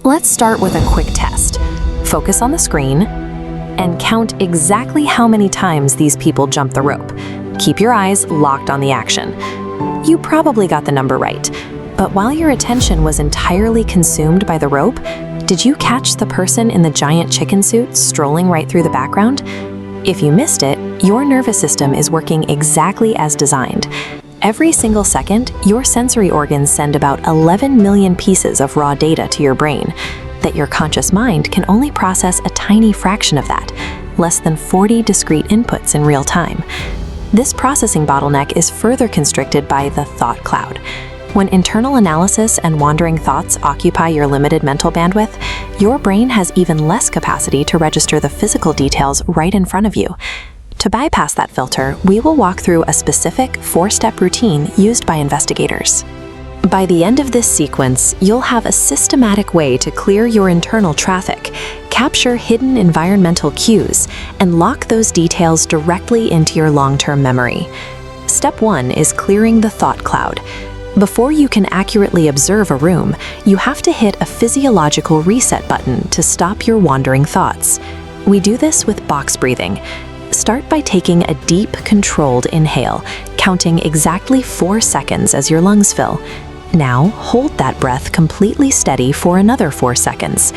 Let's start with a quick test. Focus on the screen and count exactly how many times these people jump the rope. Keep your eyes locked on the action. You probably got the number right, but while your attention was entirely consumed by the rope, did you catch the person in the giant chicken suit strolling right through the background? If you missed it, your nervous system is working exactly as designed. Every single second, your sensory organs send about 11 million pieces of raw data to your brain, that your conscious mind can only process a tiny fraction of that, less than 40 discrete inputs in real time. This processing bottleneck is further constricted by the thought cloud. When internal analysis and wandering thoughts occupy your limited mental bandwidth, your brain has even less capacity to register the physical details right in front of you. To bypass that filter, we will walk through a specific 4-step routine used by investigators. By the end of this sequence, you'll have a systematic way to clear your internal traffic, capture hidden environmental cues, and lock those details directly into your long-term memory. Step 1 is clearing the thought cloud. Before you can accurately observe a room, you have to hit a physiological reset button to stop your wandering thoughts. We do this with box breathing. Start by taking a deep, controlled inhale, counting exactly 4 seconds as your lungs fill. Now, hold that breath completely steady for another 4 seconds.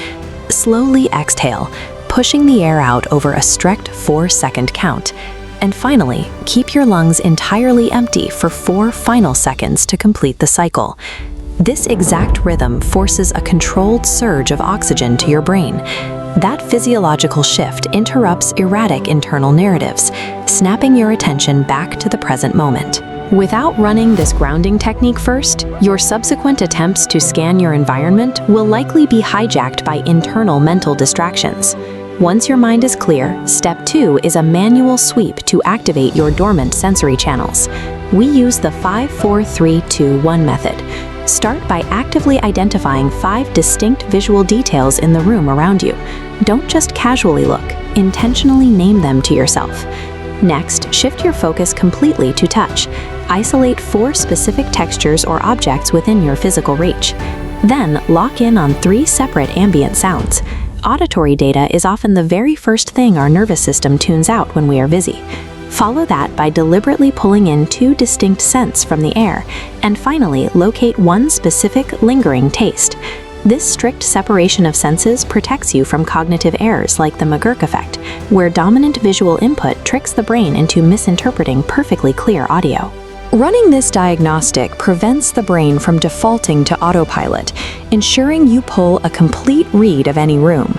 Slowly exhale, pushing the air out over a strict 4-second count. And finally, keep your lungs entirely empty for 4 final seconds to complete the cycle. This exact rhythm forces a controlled surge of oxygen to your brain. That physiological shift interrupts erratic internal narratives, snapping your attention back to the present moment. Without running this grounding technique first, your subsequent attempts to scan your environment will likely be hijacked by internal mental distractions. Once your mind is clear, step 2 is a manual sweep to activate your dormant sensory channels. We use the 5-4-3-2-1 method. Start by actively identifying 5 distinct visual details in the room around you. Don't just casually look, intentionally name them to yourself. Next, shift your focus completely to touch. Isolate 4 specific textures or objects within your physical reach. Then, lock in on 3 separate ambient sounds. Auditory data is often the very first thing our nervous system tunes out when we are busy. Follow that by deliberately pulling in 2 distinct scents from the air, and finally, locate 1 specific, lingering taste. This strict separation of senses protects you from cognitive errors like the McGurk effect, where dominant visual input tricks the brain into misinterpreting perfectly clear audio. Running this diagnostic prevents the brain from defaulting to autopilot, ensuring you pull a complete read of any room.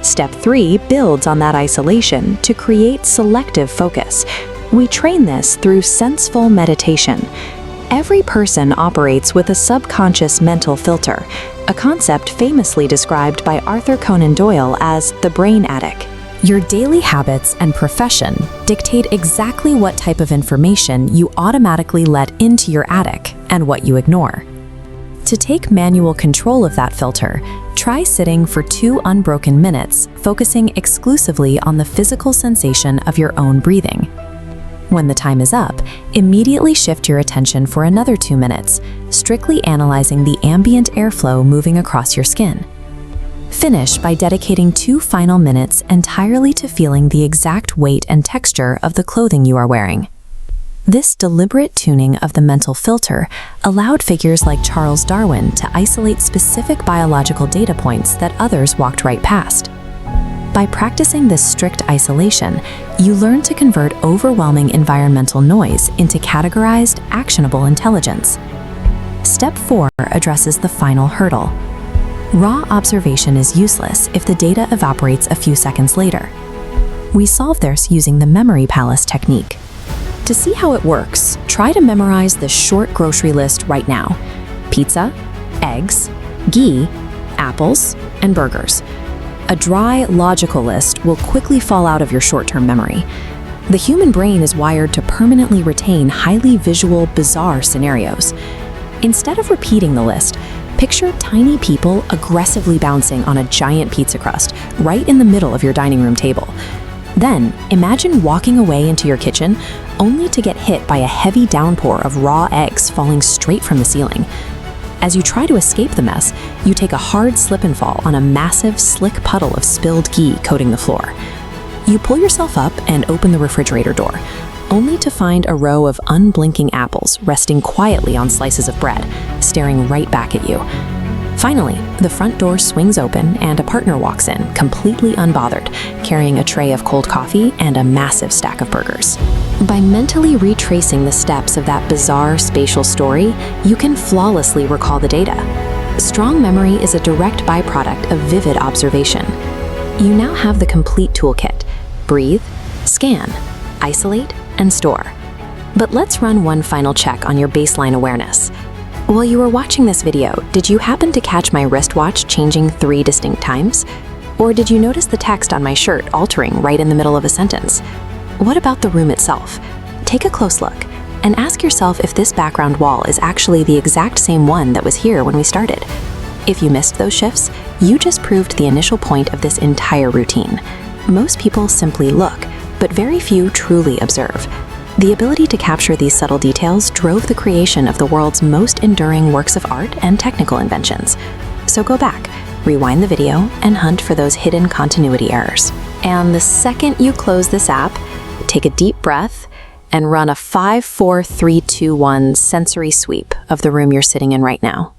Step 3 builds on that isolation to create selective focus. We train this through senseful meditation. Every person operates with a subconscious mental filter, a concept famously described by Arthur Conan Doyle as the brain attic. Your daily habits and profession dictate exactly what type of information you automatically let into your attic and what you ignore. To take manual control of that filter, try sitting for 2 unbroken minutes, focusing exclusively on the physical sensation of your own breathing. When the time is up, immediately shift your attention for another 2 minutes, strictly analyzing the ambient airflow moving across your skin. Finish by dedicating 2 final minutes entirely to feeling the exact weight and texture of the clothing you are wearing. This deliberate tuning of the mental filter allowed figures like Charles Darwin to isolate specific biological data points that others walked right past. By practicing this strict isolation, you learn to convert overwhelming environmental noise into categorized, actionable intelligence. Step 4 addresses the final hurdle. Raw observation is useless if the data evaporates a few seconds later. We solve this using the memory palace technique. To see how it works, try to memorize the short grocery list right now. Pizza, eggs, ghee, apples, and burgers. A dry, logical list will quickly fall out of your short-term memory. The human brain is wired to permanently retain highly visual, bizarre scenarios. Instead of repeating the list, picture tiny people aggressively bouncing on a giant pizza crust right in the middle of your dining room table. Then, imagine walking away into your kitchen only to get hit by a heavy downpour of raw eggs falling straight from the ceiling. As you try to escape the mess, you take a hard slip and fall on a massive, slick puddle of spilled ghee coating the floor. You pull yourself up and open the refrigerator door, only to find a row of unblinking apples resting quietly on slices of bread, staring right back at you. Finally, the front door swings open and a partner walks in, completely unbothered, carrying a tray of cold coffee and a massive stack of burgers. By mentally retracing the steps of that bizarre spatial story, you can flawlessly recall the data. Strong memory is a direct byproduct of vivid observation. You now have the complete toolkit: breathe, scan, isolate, and store. But let's run one final check on your baseline awareness. While you were watching this video, did you happen to catch my wristwatch changing 3 distinct times? Or did you notice the text on my shirt altering right in the middle of a sentence? What about the room itself? Take a close look and ask yourself if this background wall is actually the exact same one that was here when we started. If you missed those shifts, you just proved the initial point of this entire routine. Most people simply look, but very few truly observe. The ability to capture these subtle details drove the creation of the world's most enduring works of art and technical inventions. So go back, rewind the video, and hunt for those hidden continuity errors. And the second you close this app, take a deep breath and run a 5, 4, 3, 2, 1 sensory sweep of the room you're sitting in right now.